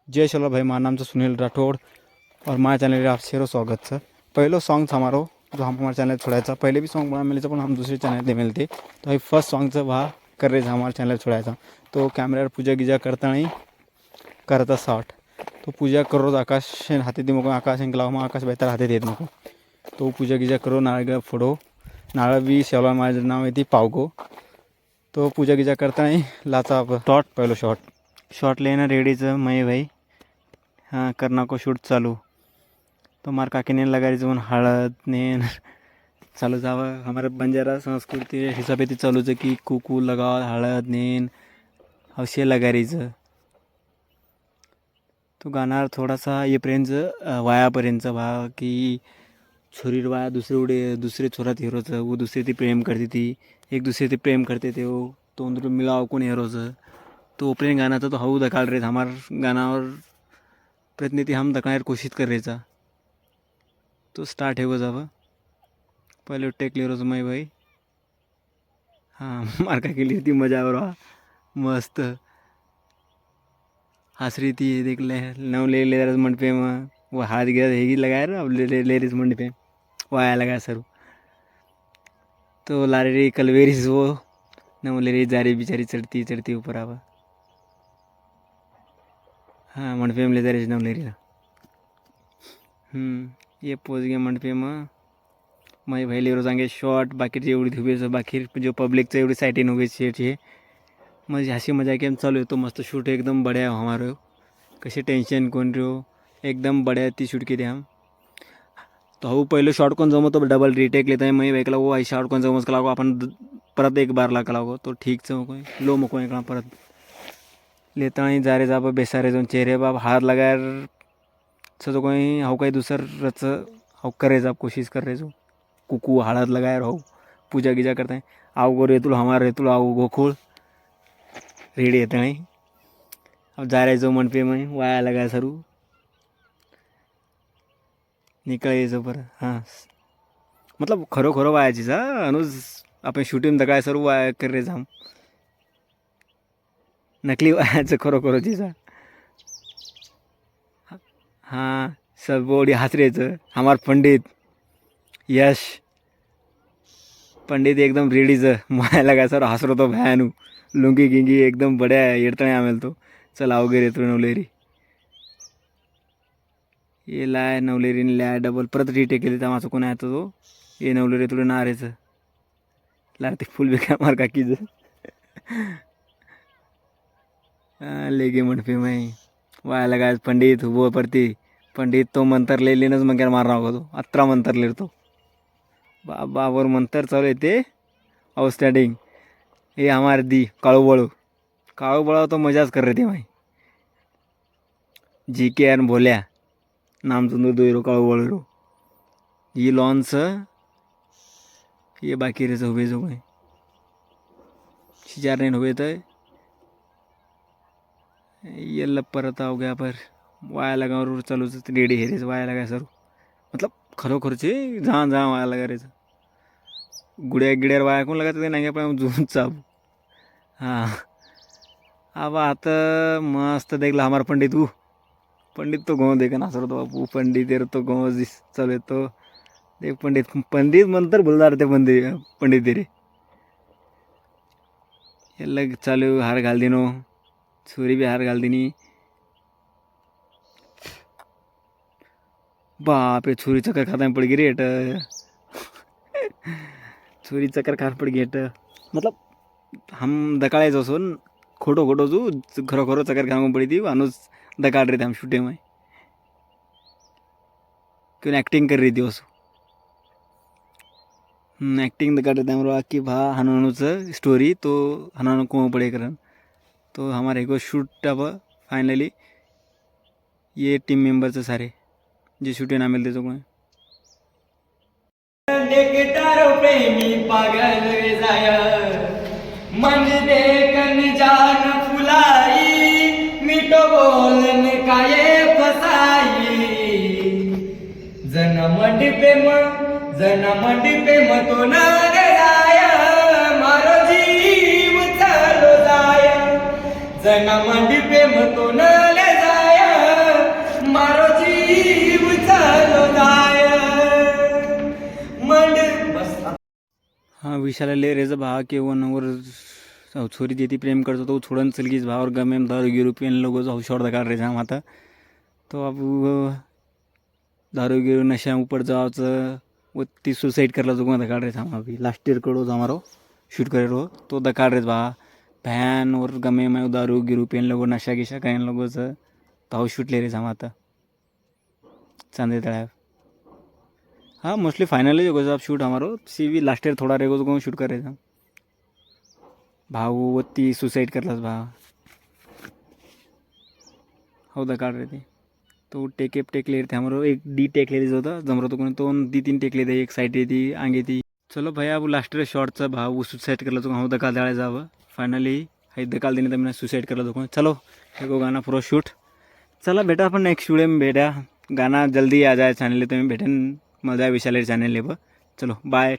जय शोला भाई, मारा नाम सुनील राठौड़ और हमारे चैनल में आप शेरो स्वागत है। पहलो सॉन्ग था हमारो जो हम हमारे चैनल छोड़ा पहले भी सॉन्ग बना मिले पर हम दूसरे चैनल दे मिलते तो अभी फर्स्ट सॉन्ग से वहाँ कर रहे थे हमारे चैनल छोड़ा था। तो कैमरा पूजा गिजा करता नहीं करता शॉर्ट तो पूजा करो तो आकाश हाथी दी मको आकाश इंकला आकाश बेहतर हाथी देत मको तो पूजा गिजा करो नारळ फोडो नारळ भी शेवला माझे नाव येते पावगो तो पूजा गिजा करता नहीं लाचा शॉर्ट पहलो शॉर्ट लेना रेडीचं मय भाई। हाँ करना को शूट चालू तो मार काकी ने लगायचं म्हणून हळद नेन चालू जावं। हमारे बंजारा संस्कृती हिसाबे ती चालूच की कुकू लगाव हळद नेन अवश्य लगायचं। तो गाणार थोडासा येपर्यंत वायापर्यंत वा की छोरीर वाया दूसरे छोरात हिरोचं वो दूसरे ती प्रेम करती थी एक दूसरे ती प्रेम करते थे वो तो उन मिलाव कोण हिरोचं तो प्रेम गाना तो हाऊ दखाल रहे हमार गानावर प्रतिनिधि हम दखाने कोशिश कर रहे था। तो स्टार्ट है वो जब पहले टेक ले रोज मैं भाई। हाँ मार्का के लिए थी मजा आ रहा मस्त हंस रही थी देख ले नव ले रहा मंड पे वो हाथ गया हेगी लगाया रहा अब ले रही मंड पे वो आया लगा सर तो ला रही कलवेरी वो नव ले रही जा रही बेचारी चढ़ती चढ़ती ऊपर आवा। हाँ मंड पे ले जा रही नव ले रही ये पोच गया मंड पे मैं भाई ले रोजांगे शॉर्ट बाकी एवढी धुबे बाकी जो पब्लिकचं एवढी साइटिंग हो गई है मजा हंसी मजा के चालू है तो मस्त शूट एकदम बढ़िया हो हमारे कसे टेंशन कोण रहो एकदम बढ़िया ती शूट की हम तो हो पहले शॉर्ट कोण जमो तो डबल रिटेक लेता है मैं वेकला वो आई शॉर्ट कोण जमस कला अपन परत एक बार ला कला तो ठीक से कोई लो मको एक परत लेता ही जा रे जा बेसारे जाऊन चेहरे बाप हाथ लगायर तो कोई हाउ काही दूसर रच हाउ करे जा कोशिश कर रहे जो कुकू हालत लगायर हो पूजा गिजा करते हैं आओ गो रेतुल हमारे रेतुल आओ गोखोल रेडी येते नहीं अब जा रहे जो मन पे मैं वाया लगा सरू निकळे जो पर हाँ मतलब खरो खरो वायाची जा अनुज आपण शूटिंग दगाय सरू वाया कर रहे हम नकली वायाचं खरो खरो चीजा। हाँ सब बॉडी हंस रहे हमार पंडित यश पंडित एकदम रेडीच माया लगा सर हंस रहा तो भयानू लुंगी गिंगी एकदम बढ़िया येडता नहीं आमेल तो चल आओ गे रेतो नवलेरी ये लाय नवलेरी ने लाय डबल परत रिटेक केली तर माझं कोण आहे तो ये नवलेरी तुला नारेचं लाते फुल बी काय मार काकीच ले गे म्हणते मैं वाया लगा पंडित वो पड़ती पंडित तो मंतर ले लेनच मग क्या मार रहा होगा तो अत्रा मंतर ले तो बाबा वर मंतर चालू येते आउटस्टँडिंग ये हमारे दी काळू बळो तो मजाच कर रहे थे भाई जी के एन बोलिया नाम सुंदर दो काळू बळो ये लॉन्स ये बाकी रे हुए जो गए शिजार नहीं हुए तो ये लब परता हो गया पर वाया लगा और चलो रेडी है रे वाया लगा सर मतलब खरो खरोचे जहाँ जहाँ वाया लगा रे गुड़िया गिड़ियार वाया कोण लगाते नाही पण जून चाबू। हाँ अब आता मस्त देखला हमारा पंडित तो गाँव देखा ना सर तो बापू पंडित यार तो गाँव चले तो देख पंडित मंतर बोलता रहते पंडित तेरे ये लग चालू हार घाल दिनो छुरी भी हार घाल दिनी बाप रे छुरी चक्कर खाता पड़ गई रेट छुरी चक्कर खान पड़ गई मतलब हम दकाळे जोसून खोटो खोटो जो खरो खरो चक्कर खाने पड़ी थी अनुज दकाड़ रहे थे हम शूटिंग में क्यों एक्टिंग कर रही थी उसको एक्टिंग दकाड़ रहे थे हमारा कि भा हनुनुच स्टोरी तो हनुनु को पड़े करन तो हमारे को शूट अब फाइनली ये टीम मेंबर्स सारे जे शूटिंग ना मिलते तो कोई प्रेमी पागल जाया मन देखन जान फुलाई मिठो बोलन काये फसाई जना मंडी पे मतो न जाया मारो जीव चालो जाया जना मंडी पे मतो न जाया विशाला ले रेज भा के वनवर छोरी देती प्रेम करतो तो छोड़न चल गई भा और गमे में दारू गिरू पियन लोगों जो शोर दगा रहे हम आता तो अब दारू गिरू नशा ऊपर जाओ वो ती सुसाइड करला जो दगा रहे हम अभी लास्ट ईयर करो हमारो शूट करे रहो तो दगा रहे भा भैन और गमे में दारू गिरू पियन लोगों नशा गिशा करें लोगों से तो शूट ले रहे हम आता चांदे तड़ाव हाँ मोस्टली फाइनली जो आप शूट हमारो सी भी लास्ट ईयर थोड़ा रहेगा तो शूट कर रहे थे भाव वो ती सुसाइड करलास भा हो दा काढ रहे थे तो टेक ले रहे थे हमारो एक डी टेक ले रहा होता जमरो तो कोणी तो दी तीन टेक ले थे एक साइड थी आगे थी चलो भैया अब लास्ट ईयर शॉर्टचा भाव वो सुसाइड करला तो हो दकाल जाळे जावं फायनली हे दकाल देने मैंने सुसाइड करला तो चलो एक गाना पूरा शूट चला बेटा अपन नेक्स्ट वीडियो में बेटा गाना जल्दी आ जाए चैनल तो मैं बेटे मजा विशाल चैनल ले चलो बाय